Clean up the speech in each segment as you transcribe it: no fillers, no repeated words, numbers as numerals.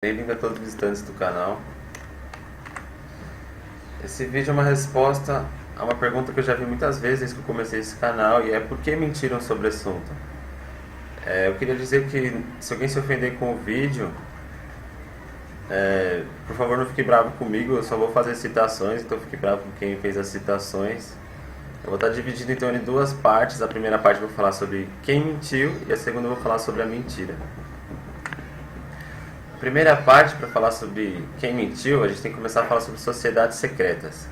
Bem-vindo a todos os visitantes do canal. Esse vídeo é uma resposta a uma pergunta que eu já vi muitas vezes desde que eu comecei esse canal, e é: por que mentiram sobre o assunto? Eu queria dizer que se alguém se ofender com o vídeo, por favor não fique bravo comigo, eu só vou fazer citações, então fique bravo com quem fez as citações. Eu vou estar dividido então em duas partes. A primeira parte eu vou falar sobre quem mentiu e a segunda eu vou falar sobre a mentira. Primeira parte, para falar sobre quem mentiu, a gente tem que começar a falar sobre sociedades secretas.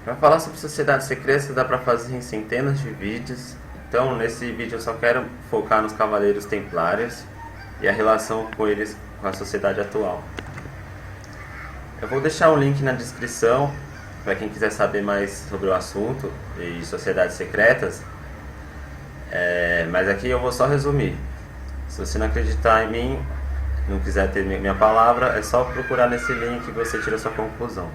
Para falar sobre sociedades secretas dá para fazer em centenas de vídeos. Então nesse vídeo eu só quero focar nos Cavaleiros Templários e a relação com eles com a sociedade atual. Eu vou deixar um link na descrição para quem quiser saber mais sobre o assunto e sociedades secretas, mas aqui eu vou só resumir. Se você não acreditar em mim, não quiser ter minha palavra, é só procurar nesse link e você tira a sua conclusão.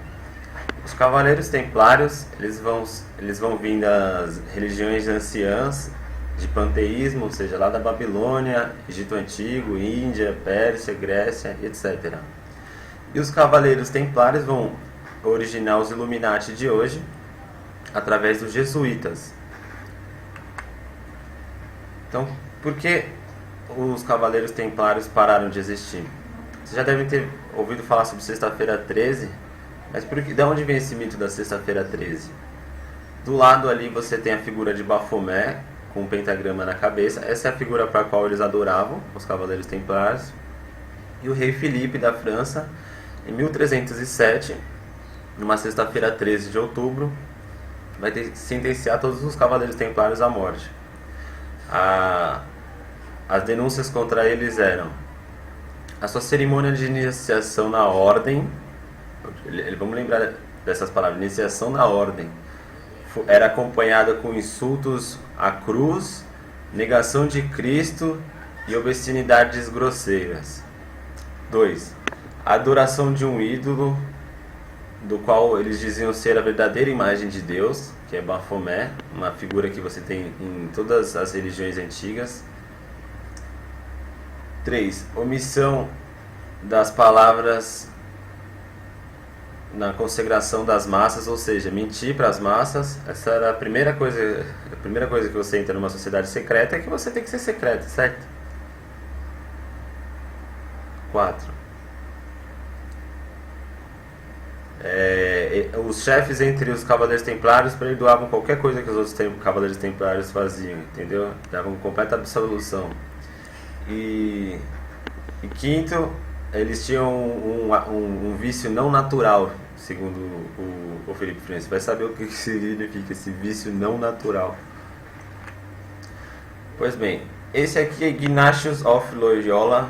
Os Cavaleiros Templários, eles vão vir das religiões anciãs de panteísmo, ou seja, lá da Babilônia, Egito Antigo, Índia, Pérsia, Grécia, etc. E os Cavaleiros Templários vão originar os Illuminati de hoje através dos jesuítas. Então, por que os Cavaleiros Templários pararam de existir? Vocês já devem ter ouvido falar sobre Sexta-feira 13, mas de onde vem esse mito da Sexta-feira 13? Do lado ali você tem a figura de Bafomé, com um pentagrama na cabeça. Essa é a figura para a qual eles adoravam, os Cavaleiros Templários. E o rei Filipe da França, em 1307, numa sexta-feira 13 de outubro, vai sentenciar todos os Cavaleiros Templários à morte. As denúncias contra eles eram: a sua cerimônia de iniciação na ordem, vamos lembrar dessas palavras, iniciação na ordem, era acompanhada com insultos à cruz, negação de Cristo e obscenidades grosseiras. 2. A adoração de um ídolo, do qual eles diziam ser a verdadeira imagem de Deus, que é Bafomé, uma figura que você tem em todas as religiões antigas. 3. Omissão das palavras na consagração das massas, ou seja, mentir para as massas. Essa era a primeira coisa que você entra numa sociedade secreta, é que você tem que ser secreto, certo? 4. Os chefes entre os Cavaleiros Templários perdoavam qualquer coisa que os outros Cavaleiros Templários faziam, entendeu? Davam completa absolução. E quinto, eles tinham um vício não natural, segundo o Felipe Francis. Vai saber o que significa esse vício não natural. Pois bem, esse aqui é Ignatius of Loyola,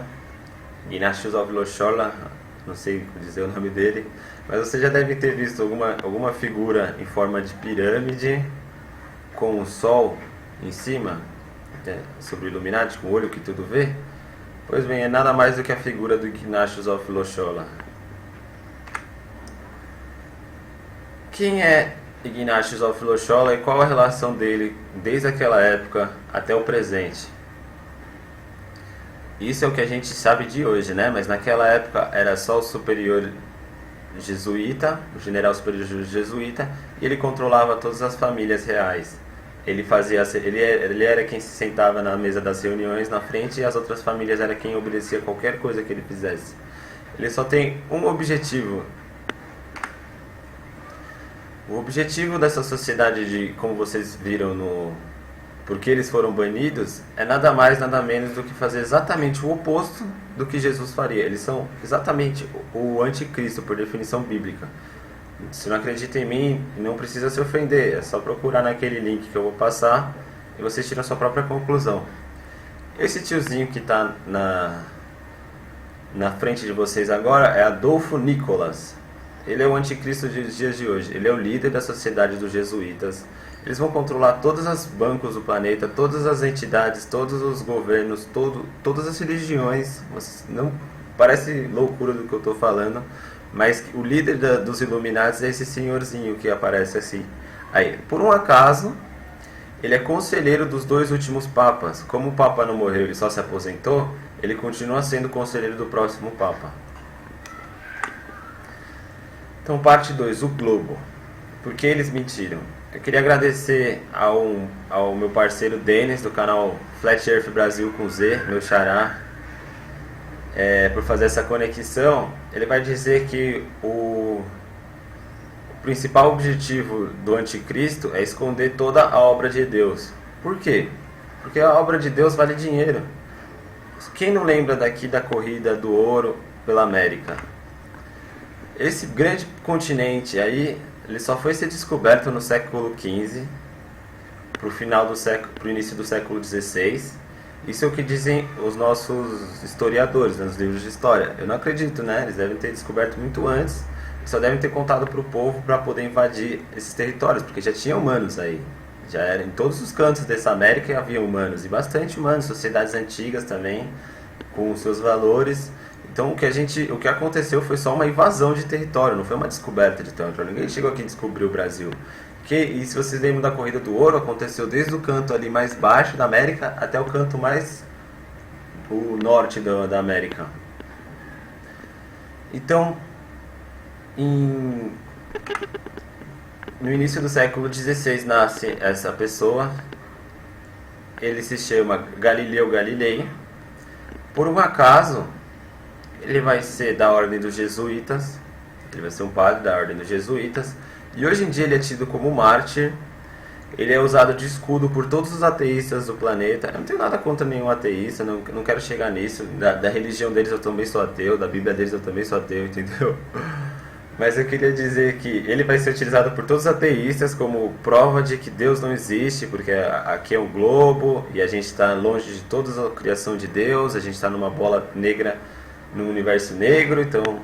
não sei dizer o nome dele, mas você já deve ter visto alguma figura em forma de pirâmide com o sol em cima, sobre o Illuminati, com o olho que tudo vê. Pois bem, é nada mais do que a figura do Ignatius of Loyola. Quem é Ignatius of Loyola e qual a relação dele desde aquela época até o presente? Isso é o que a gente sabe de hoje, né? Mas naquela época era só o superior jesuíta, o general superior jesuíta, e ele controlava todas as famílias reais. Ele era quem se sentava na mesa das reuniões na frente, e as outras famílias era quem obedecia a qualquer coisa que ele fizesse. Ele só tem um objetivo. O objetivo dessa sociedade, como vocês viram porque eles foram banidos, é nada mais, nada menos do que fazer exatamente o oposto do que Jesus faria. Eles são exatamente o anticristo, por definição bíblica. Se não acredita em mim, não precisa se ofender, é só procurar naquele link que eu vou passar e vocês tiram a sua própria conclusão. Esse tiozinho que está na frente de vocês agora é Adolfo Nicolas. Ele é o anticristo dos dias de hoje. Ele é o líder da sociedade dos jesuítas. Eles vão controlar todos os bancos do planeta, todas as entidades, todos os governos, todas as religiões. Não parece loucura do que eu estou falando, mas o líder dos Illuminati é esse senhorzinho que aparece assim. Aí, por um acaso, ele é conselheiro dos dois últimos papas. Como o papa não morreu, ele só se aposentou, ele continua sendo conselheiro do próximo Papa. Então, parte 2, o Globo. Por que eles mentiram? Eu queria agradecer ao meu parceiro Denis, do canal Flat Earth Brasil com Z, meu xará, por fazer essa conexão. Ele vai dizer que o principal objetivo do anticristo é esconder toda a obra de Deus. Por quê? Porque a obra de Deus vale dinheiro. Quem não lembra daqui da corrida do ouro pela América? Esse grande continente aí, ele só foi ser descoberto no século XV, para o final do século, para o início do século XVI. Isso é o que dizem os nossos historiadores, nos livros de história. Eu não acredito, né? Eles devem ter descoberto muito antes, só devem ter contado para o povo para poder invadir esses territórios, porque já tinha humanos aí. Já era, em todos os cantos dessa América havia humanos, e bastante humanos, sociedades antigas também, com seus valores. Então o que aconteceu foi só uma invasão de território, não foi uma descoberta de território. Ninguém chegou aqui e descobriu o Brasil. E se vocês lembram da Corrida do Ouro, aconteceu desde o canto ali mais baixo da América até o canto mais o norte da América. Então, no início do século XVI nasce essa pessoa. Ele se chama Galileu Galilei. Por um acaso, ele vai ser da ordem dos jesuítas. Ele vai ser um padre da ordem dos jesuítas. E hoje em dia ele é tido como mártir. Ele é usado de escudo por todos os ateístas do planeta. Eu não tenho nada contra nenhum ateísta, não quero chegar nisso. Da religião deles eu também sou ateu, da Bíblia deles eu também sou ateu, entendeu? Mas eu queria dizer que ele vai ser utilizado por todos os ateístas como prova de que Deus não existe, porque aqui é um globo e a gente está longe de toda a criação de Deus, a gente está numa bola negra, num universo negro, então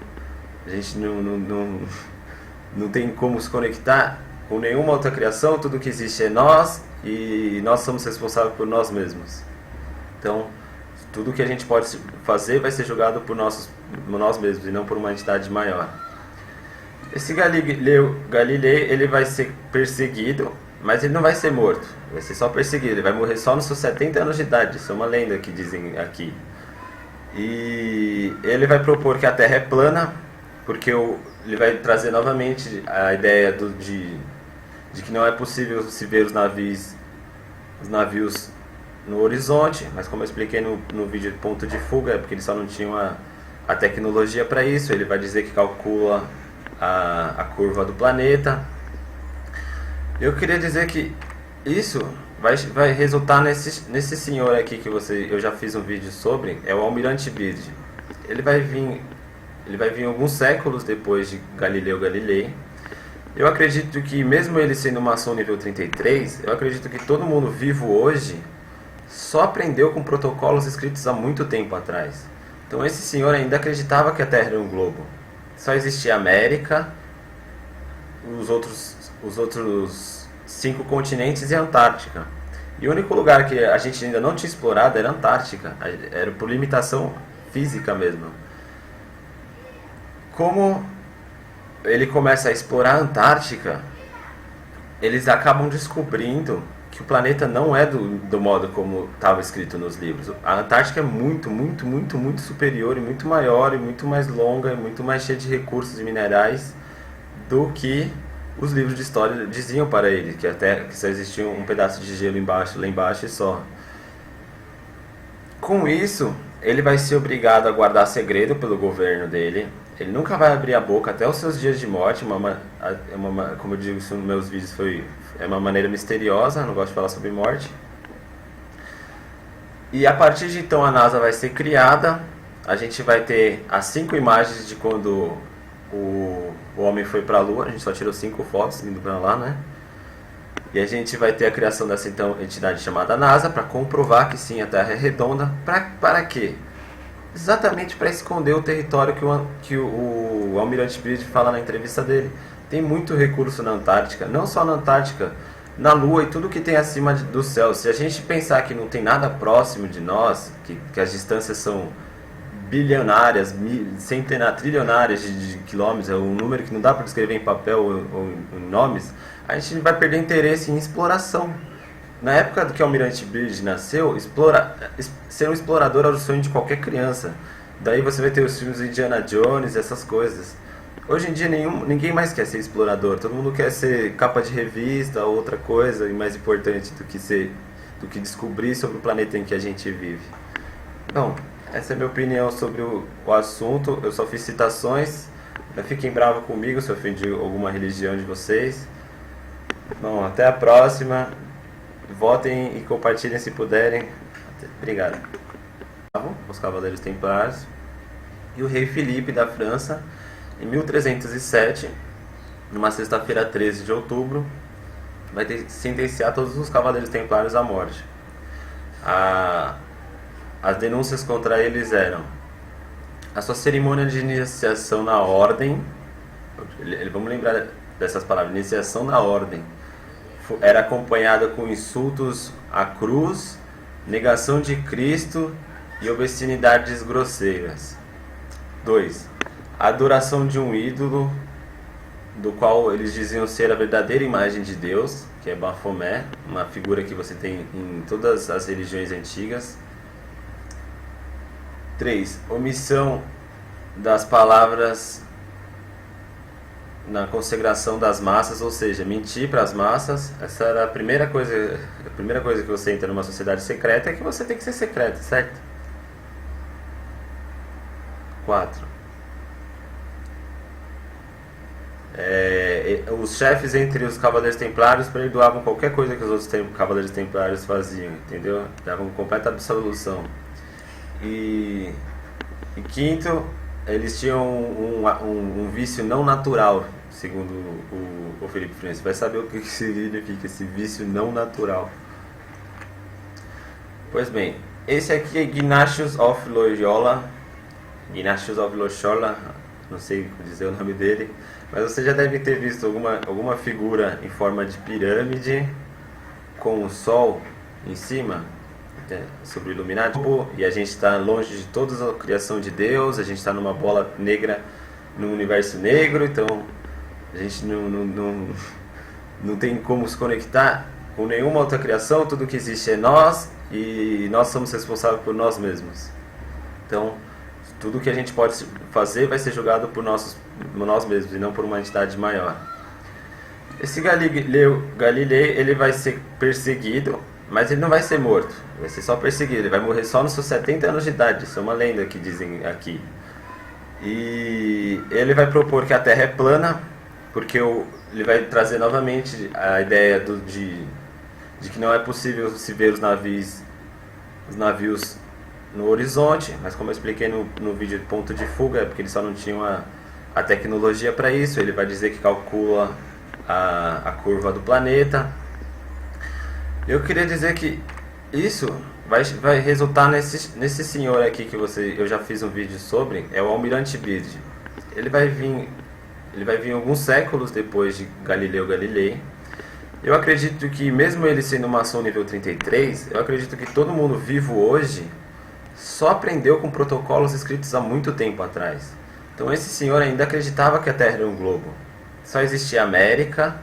a gente não tem como se conectar com nenhuma outra criação, tudo que existe é nós e nós somos responsáveis por nós mesmos. Então, tudo que a gente pode fazer vai ser julgado por nós mesmos e não por uma entidade maior. Esse Galileu Galilei, ele vai ser perseguido, mas ele não vai ser morto, vai ser só perseguido, ele vai morrer só nos seus 70 anos de idade, isso é uma lenda que dizem aqui. E ele vai propor que a Terra é plana, porque ele vai trazer novamente a ideia de que não é possível se ver os navios no horizonte, mas como eu expliquei no vídeo de ponto de fuga, é porque eles só não tinham a tecnologia para isso. Ele vai dizer que calcula a curva do planeta. Eu queria dizer que isso vai resultar nesse senhor aqui que eu já fiz um vídeo sobre, é o Almirante Byrd. Ele vai vir alguns séculos depois de Galileu Galilei. Eu acredito que, mesmo ele sendo maçom nível 33, eu acredito que todo mundo vivo hoje só aprendeu com protocolos escritos há muito tempo atrás. Então esse senhor ainda acreditava que a Terra era um globo. Só existia a América, os outros 5 continentes e a Antártica. E o único lugar que a gente ainda não tinha explorado era a Antártica. Era por limitação física mesmo. Como ele começa a explorar a Antártica, eles acabam descobrindo que o planeta não é do modo como estava escrito nos livros. A Antártica é muito, muito, muito, muito superior e muito maior e muito mais longa e muito mais cheia de recursos e minerais do que os livros de história diziam para ele, que só existia um pedaço de gelo lá embaixo e só. Com isso, ele vai ser obrigado a guardar segredo pelo governo dele. Ele nunca vai abrir a boca até os seus dias de morte. Como eu digo isso nos meus vídeos, é uma maneira misteriosa, não gosto de falar sobre morte. E a partir de então a NASA vai ser criada. A gente vai ter as 5 imagens de quando o homem foi para a Lua. A gente só tirou 5 fotos indo para lá, né? E a gente vai ter a criação dessa entidade chamada NASA para comprovar que sim, a Terra é redonda. Para quê? Exatamente para esconder o território que o Almirante Byrd fala na entrevista dele. Tem muito recurso na Antártica, não só na Antártica, na Lua e tudo que tem acima do céu. Se a gente pensar que não tem nada próximo de nós, que as distâncias são bilionárias, trilionárias de quilômetros, é um número que não dá para descrever em papel ou em nomes, a gente vai perder interesse em exploração. Na época que o Almirante Bridge nasceu, ser um explorador era o sonho de qualquer criança. Daí você vai ter os filmes do Indiana Jones, essas coisas. Hoje em dia ninguém mais quer ser explorador, todo mundo quer ser capa de revista ou outra coisa, e mais importante do que descobrir sobre o planeta em que a gente vive. Bom, essa é a minha opinião sobre o assunto. Eu só fiz citações. Não fiquem bravos comigo se eu ofendi alguma religião de vocês. Bom, até a próxima. Votem e compartilhem se puderem. Obrigado. Os Cavaleiros Templários. E o rei Filipe da França, em 1307, numa sexta-feira 13 de outubro, vai sentenciar todos os Cavaleiros Templários à morte. As denúncias contra eles eram: a sua cerimônia de iniciação na ordem, vamos lembrar dessas palavras, iniciação na ordem, era acompanhada com insultos à cruz, negação de Cristo e obscenidades grosseiras. 2. A adoração de um ídolo, do qual eles diziam ser a verdadeira imagem de Deus, que é Bafomé, uma figura que você tem em todas as religiões antigas. 3. Omissão das palavras na consagração das massas, ou seja, mentir para as massas. Essa era a primeira coisa que você entra numa sociedade secreta, é que você tem que ser secreto, certo? 4. Os chefes entre os Cavaleiros Templários perdoavam qualquer coisa que os outros Cavaleiros Templários faziam, entendeu? Davam completa absolução. E 5º, eles tinham um vício não natural, segundo o Felipe Francis. Vai saber o que significa esse vício não natural. Pois bem, esse aqui é Ignatius of Loyola, não sei dizer o nome dele, mas você já deve ter visto alguma figura em forma de pirâmide com o sol em cima, sobre o Illuminati, e a gente está longe de toda a criação de Deus, a gente está numa bola negra, num universo negro, então a gente não tem como se conectar com nenhuma outra criação, tudo que existe é nós, e nós somos responsáveis por nós mesmos. Então, tudo que a gente pode fazer vai ser julgado por nós mesmos e não por uma entidade maior. Esse Galilei, ele vai ser perseguido, mas ele não vai ser morto, vai ser só perseguido, ele vai morrer só nos seus 70 anos de idade, isso é uma lenda que dizem aqui. E ele vai propor que a Terra é plana, porque ele vai trazer novamente a ideia de que não é possível se ver os navios no horizonte, mas como eu expliquei no vídeo de ponto de fuga, é porque eles só não tinham a tecnologia para isso. Ele vai dizer que calcula a curva do planeta. Eu queria dizer que isso vai resultar nesse senhor aqui que eu já fiz um vídeo sobre, é o Almirante Bridge. Ele vai vir alguns séculos depois de Galileu Galilei. Eu acredito que, mesmo ele sendo maçom nível 33, eu acredito que todo mundo vivo hoje só aprendeu com protocolos escritos há muito tempo atrás. Então esse senhor ainda acreditava que a Terra era um globo. Só existia a América,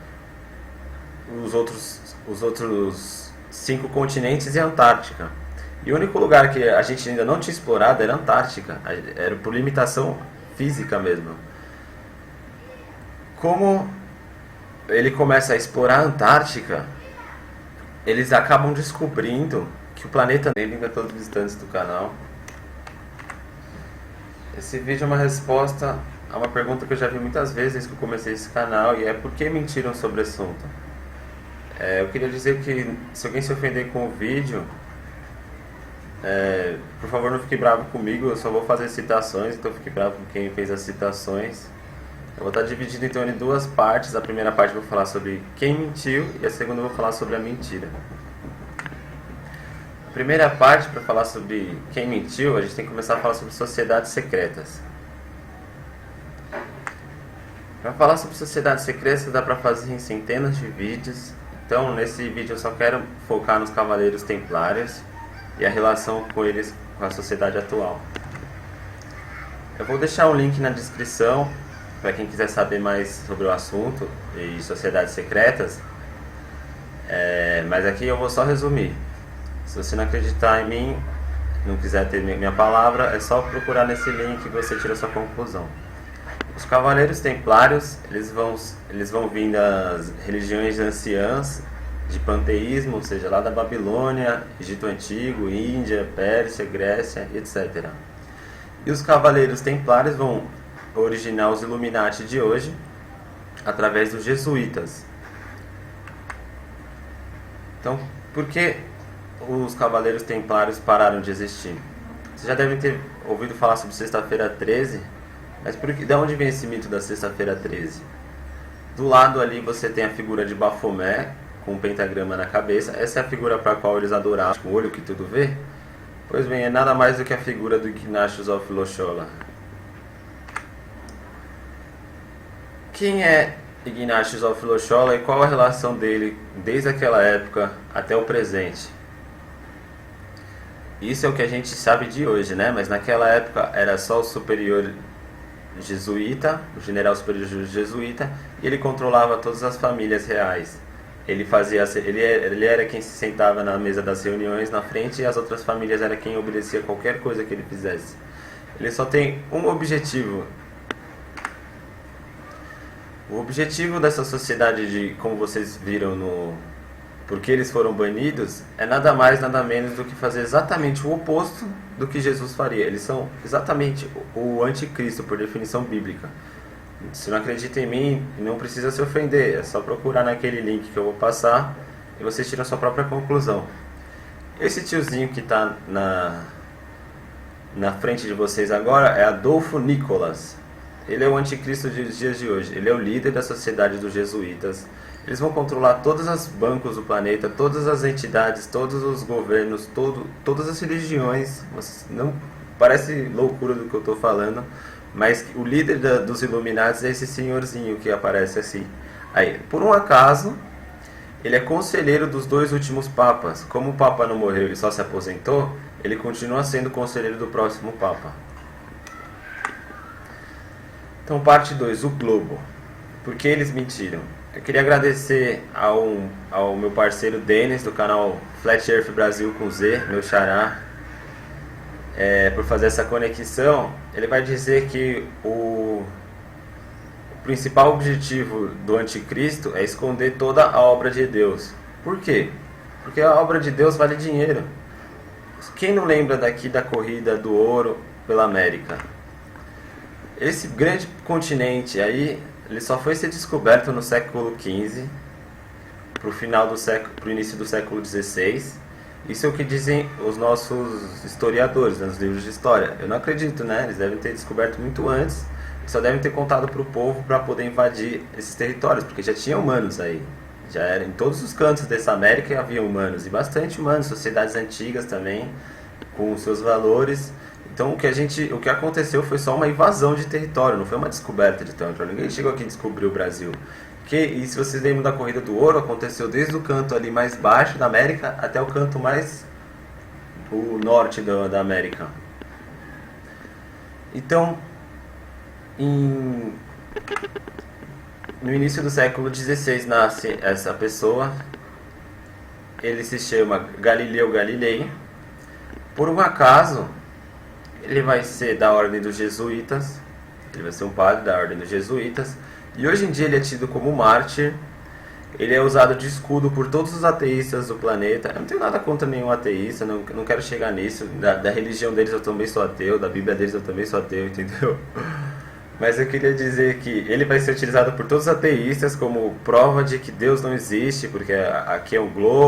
os outros 5 continentes e a Antártica. E o único lugar que a gente ainda não tinha explorado era a Antártica. Era por limitação física mesmo. Como ele começa a explorar a Antártica, eles acabam descobrindo que o planeta bem-vindo a todos os visitantes do canal. Esse vídeo é uma resposta a uma pergunta que eu já vi muitas vezes desde que eu comecei esse canal, e é: por que mentiram sobre o assunto? Eu queria dizer que, se alguém se ofender com o vídeo, por favor não fique bravo comigo, eu só vou fazer citações, então fique bravo com quem fez as citações. Eu vou estar dividido então em 2 partes. A primeira parte eu vou falar sobre quem mentiu e a segunda eu vou falar sobre a mentira. A primeira parte, para falar sobre quem mentiu, a gente tem que começar a falar sobre sociedades secretas. Para falar sobre sociedades secretas dá para fazer em centenas de vídeos. Então nesse vídeo eu só quero focar nos Cavaleiros Templários e a relação com eles com a sociedade atual. Eu vou deixar um link na descrição para quem quiser saber mais sobre o assunto e sociedades secretas. Mas aqui eu vou só resumir. Se você não acreditar em mim, não quiser ter minha palavra, é só procurar nesse link que você tira a sua conclusão. Os Cavaleiros Templários, eles vão vir das religiões anciãs de panteísmo, ou seja, lá da Babilônia, Egito Antigo, Índia, Pérsia, Grécia, etc. E os Cavaleiros Templários vão originar os Illuminati de hoje através dos jesuítas. Então, por que os Cavaleiros Templários pararam de existir? Você já deve ter ouvido falar sobre Sexta-feira 13, mas de onde vem esse mito da Sexta-feira 13? Do lado ali você tem a figura de Baphomet, com um pentagrama na cabeça. Essa é a figura para a qual eles adoravam, com o olho que tudo vê. Pois bem, é nada mais do que a figura do Ignatius of Loyola. Quem é Ignatius of Loyola e qual a relação dele desde aquela época até o presente? Isso é o que a gente sabe de hoje, né? Mas naquela época era só o superior jesuíta, o general superior jesuíta, e ele controlava todas as famílias reais. Ele era quem se sentava na mesa das reuniões na frente, e as outras famílias era quem obedecia qualquer coisa que ele fizesse. Ele só tem um objetivo. O objetivo dessa sociedade, como vocês viram porque eles foram banidos, é nada mais, nada menos do que fazer exatamente o oposto do que Jesus faria. Eles são exatamente o anticristo, por definição bíblica. Se não acredita em mim, não precisa se ofender, é só procurar naquele link que eu vou passar e vocês tiram a sua própria conclusão. Esse tiozinho que está na frente de vocês agora é Adolfo Nicolas. Ele é o anticristo dos dias de hoje. Ele é o líder da sociedade dos jesuítas. Eles vão controlar todos os bancos do planeta, todas as entidades, todos os governos, todas as religiões. Não parece loucura do que eu estou falando, mas o líder dos Illuminati é esse senhorzinho que aparece assim. Aí, por um acaso, ele é conselheiro dos 2 últimos papas. Como o papa não morreu e só se aposentou, ele continua sendo conselheiro do próximo papa. Então, parte 2, o Globo. Por que eles mentiram? Eu queria agradecer ao meu parceiro Denis, do canal Flat Earth Brasil com Z, meu xará, por fazer essa conexão. Ele vai dizer que o principal objetivo do anticristo é esconder toda a obra de Deus. Por quê? Porque a obra de Deus vale dinheiro. Quem não lembra daqui da corrida do ouro pela América? Esse grande continente aí, ele só foi ser descoberto no século XV, pro início do século XVI. Isso é o que dizem os nossos historiadores, nos livros de história. Eu não acredito, né? Eles devem ter descoberto muito antes e só devem ter contado para o povo para poder invadir esses territórios, porque já tinha humanos aí. Já era em todos os cantos dessa América havia humanos, e bastante humanos, sociedades antigas também, com seus valores. Então o que aconteceu foi só uma invasão de território, não foi uma descoberta de território. Ninguém chegou aqui e descobriu o Brasil. E se vocês lembram da corrida do ouro, aconteceu desde o canto ali mais baixo da América até o canto mais o norte da América. Então, no início do século XVI nasce essa pessoa. Ele se chama Galileu Galilei. Por um acaso, ele vai ser da ordem dos jesuítas. Ele vai ser um padre da ordem dos jesuítas. E hoje em dia ele é tido como mártir. Ele é usado de escudo por todos os ateístas do planeta. Eu não tenho nada contra nenhum ateísta, não quero chegar nisso. Da religião deles eu também sou ateu, da Bíblia deles eu também sou ateu, entendeu? Mas eu queria dizer que ele vai ser utilizado por todos os ateístas como prova de que Deus não existe, porque aqui é um globo.